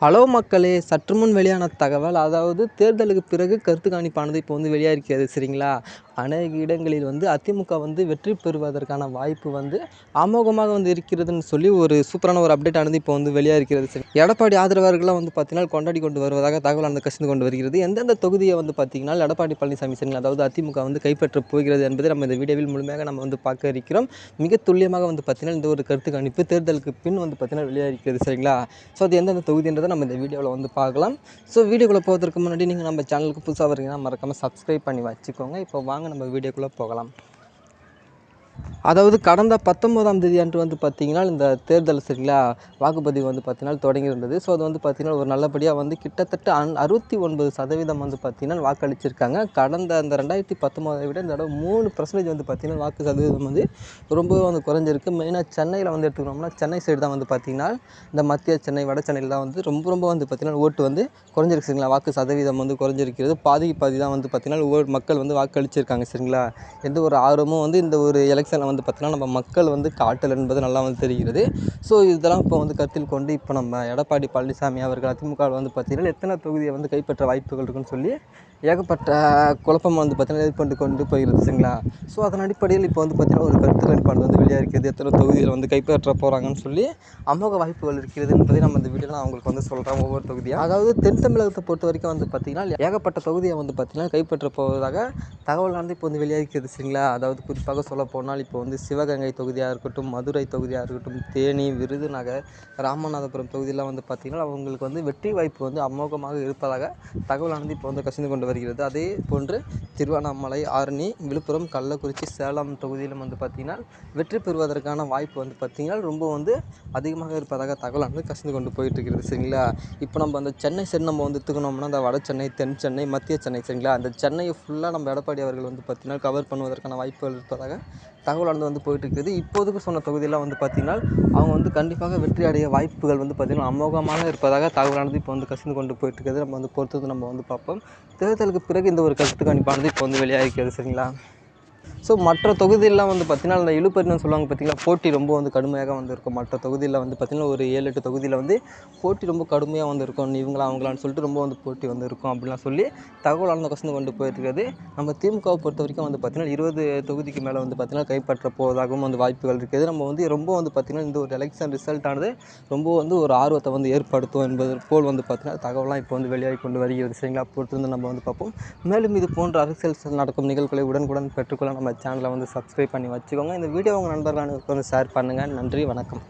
Hello மக்களே! சற்று முன் வெளியான தகவல், அதாவது தேர்தலுக்கு பிறகு கருத்து கணிப்பானது இப்போ வெளியாகியிருக்கிறது சரிங்களா? அநேக இடங்களில் அதிமுக வெற்றி பெறுவதற்கான வாய்ப்பு அமோகமாக இருக்கிறதுன்னு சொல்லி ஒரு சூப்பரான ஒரு அப்டேட் ஆனது இப்போ வெளியாகியிருக்கிறது சரி. எடப்பாடி ஆதரவாளர்கள்லாம் பார்த்தீங்கன்னா கொண்டாடி கொண்டு வருவதாக தகவலானது கசிந்து கொண்டு வருகிறது. எந்தெந்த தொகுதியை பார்த்தீங்கன்னா எடப்பாடி பழனிசாமி சரிங்களா, அதாவது அதிமுக கைப்பற்ற போகிறது என்பதை நம்ம இந்த வீடியோவில் முழுமையாக நம்ம பார்க்க இருக்கிறோம். மிக துல்லியமாக பார்த்தீங்கன்னா இந்த ஒரு கருத்து கணிப்பு தேர்தலுக்கு பின் பார்த்தீங்கன்னா வெளியாகியிருக்கிறது சரிங்களா. ஸோ அது எந்தெந்த தொகுதின்றதை நம்ம இந்த வீடியோவில் பார்க்கலாம். ஸோ வீடியோக்குள்ளே போகிறதுக்கு முன்னாடி நீங்கள் நம்ம சேனலுக்கு புதுசாக வரீங்கன்னா மறக்காமல் சப்ஸ்கிரைப் பண்ணி வச்சுக்கோங்க. இப்போ வாங்க நம்ம வீடியோக்குள்ளே போகலாம். அதாவது கடந்த 19ஆம் தேதி அன்று பார்த்தீங்கன்னா இந்த தேர்தல் சரிங்களா, வாக்குப்பதிவு பார்த்தீங்கன்னா தொடங்கியிருந்தது. ஸோ அது பார்த்தீங்கன்னா ஒரு நல்லபடியாக கிட்டத்தட்ட 69% பார்த்தீங்கன்னா வாக்களிச்சிருக்காங்க. கடந்த அந்த 2019 விட இந்த தடவை 3% பார்த்தீங்கன்னா வாக்கு சதவீதம் ரொம்பவே குறைஞ்சிருக்கு. மெயினாக சென்னையில் எடுத்துக்கிட்டோம்னா சென்னை சைடு தான் பார்த்தீங்கன்னா இந்த மத்திய சென்னை, வட சென்னையில் தான் ரொம்ப பார்த்தீங்கன்னா ஓட்டு குறைஞ்சிருக்கு சரிங்களா. வாக்கு சதவீதம் குறைஞ்சிருக்கிறது. பாதிக்கு பாதி தான் பார்த்தீங்கன்னா மக்கள் வாக்களிச்சிருக்காங்க சரிங்களா. எந்த ஒரு ஆர்வமும் இந்த ஒரு எலெக்ஷனில் பார்த்தீங்கன்னா நம்ம மக்கள் காட்டல் என்பது நல்லா தெரிகிறது. ஸோ இதெல்லாம் இப்போ கருத்தில் கொண்டு இப்போ நம்ம எடப்பாடி பழனிசாமி அவர்கள் அதிமுக பார்த்தீங்கன்னா எத்தனை தொகுதியை கைப்பற்ற வாய்ப்புகள் இருக்குன்னு சொல்லி ஏகப்பட்ட குழப்பம் பார்த்தீங்கன்னா ஏற்பட்டு கொண்டு போகிறது சரிங்களா. ஸோ அதன் அடிப்படையில் இப்போ பார்த்தீங்கன்னா ஒரு கருத்து கணிப்பானது வெளியாக இருக்கிறது. எத்தனை தொகுதியில் கைப்பற்ற போகிறாங்கன்னு சொல்லி அமோக வாய்ப்புகள் இருக்கிறது என்பதை நம்ம இந்த வீடியோவில் அவங்களுக்கு சொல்கிறோம். ஒவ்வொரு தொகுதியாக அதாவது தென் தமிழகத்தை பொறுத்த வரைக்கும் பார்த்தீங்கன்னா ஏகப்பட்ட தொகுதியை பார்த்தீங்கன்னா கைப்பற்ற போவதாக தகவலானது இப்போ வெளியாகிறது சரிங்களா. அதாவது குறிப்பாக சொல்ல போனால் இப்போ சிவகங்கை தொகுதியாக இருக்கட்டும், மதுரை தொகுதியாக இருக்கட்டும், தேனி, விருதுநகர், ராமநாதபுரம் தொகுதியெல்லாம் பார்த்தீங்கன்னா அவங்களுக்கு வெற்றி வாய்ப்பு அமோகமாக இருப்பதாக தகவலானது இப்போ கசிந்து கொண்டு வருகிறது. அதே போன்று திருவண்ணாமலை, ஆரணி, விழுப்புரம், கள்ளக்குறிச்சி, சேலம் தொகுதியிலும் பார்த்தீங்கன்னா வெற்றி பெறுவதற்கான வாய்ப்பு பார்த்தீங்கன்னா ரொம்ப அதிகமாக இருப்பதாக தகவலானது கசிந்து கொண்டு போயிட்டு இருக்கிறது சரிங்களா. இப்போ நம்ம அந்த சென்னை சைடு நம்ம எடுத்துக்கணும்னா அந்த வட சென்னை, தென் சென்னை, மத்திய சென்னை சரிங்களா, அந்த சென்னையை ஃபுல்லாக நம்ம எடப்பாடி அவர்கள் பார்த்தீங்கன்னா கவர் பண்ணுவதற்கான வாய்ப்புகள் இருப்பதாக தகவலானது போயிட்டு இருக்குது. இப்போதுக்கு சொன்ன தொகுதியெல்லாம் பார்த்தீங்கன்னா அவங்க கண்டிப்பாக வெற்றி அடைய வாய்ப்புகள் பார்த்தீங்கன்னா அமோகமாக இருப்பதாக தகவலானது இப்போ கசிந்து கொண்டு போயிட்டு இருக்கிறது. நம்ம பொறுத்தது நம்ம பார்ப்போம். தேர்தலுக்கு பிறகு இந்த ஒரு கருத்து கணிப்பானது இப்போ வெளியாகிருக்கிறது சரிங்களா. ஸோ மற்ற தொகுதியெல்லாம் பார்த்தீங்கன்னா அந்த இழுபறின்னு சொல்லுவாங்க பார்த்தீங்களா, போட்டி ரொம்ப கடுமையாக இருக்கும். மற்ற தொகுதியில் பார்த்தீங்கன்னா ஒரு 7-8 தொகுதியில் போட்டி ரொம்ப கடுமையாக இருக்கும். இவங்களா அவங்களான்னு சொல்லிட்டு ரொம்ப போட்டி இருக்கும் அப்படிலாம் சொல்லி தகவலானது கசிந்து கொண்டு போயிருக்கிறது. நம்ம திமுகவை பொறுத்த வரைக்கும் பார்த்தீங்கன்னா 20 தொகுதிக்கு மேலே பார்த்தீங்கன்னா கைப்பற்ற போவதாகவும் வாய்ப்புகள் இருக்குது. நம்ம ரொம்ப பார்த்தீங்கன்னா இந்த ஒரு எலெக்ஷன் ரிசல்ட் ஆனது ரொம்ப ஒரு ஆர்வத்தை ஏற்படுத்தும் என்பது போல் பார்த்தீங்கன்னா தகவலாம் இப்போ வெளியாகி கொண்டு வருகிறது சரிங்களா. பொறுத்து நம்ம பார்ப்போம். மேலும் இது போன்ற அரசியல் நடக்கும் நிகழ்வுகளை உடனுக்குடன் பெற்றுக்கொள்ள நம்ம சேனலை சப்ஸ்கிரைப் பண்ணி வச்சுக்கோங்க. இந்த வீடியோ உங்கள் நண்பர்களுக்கு ஷேர் பண்ணுங்கள். நன்றி, வணக்கம்.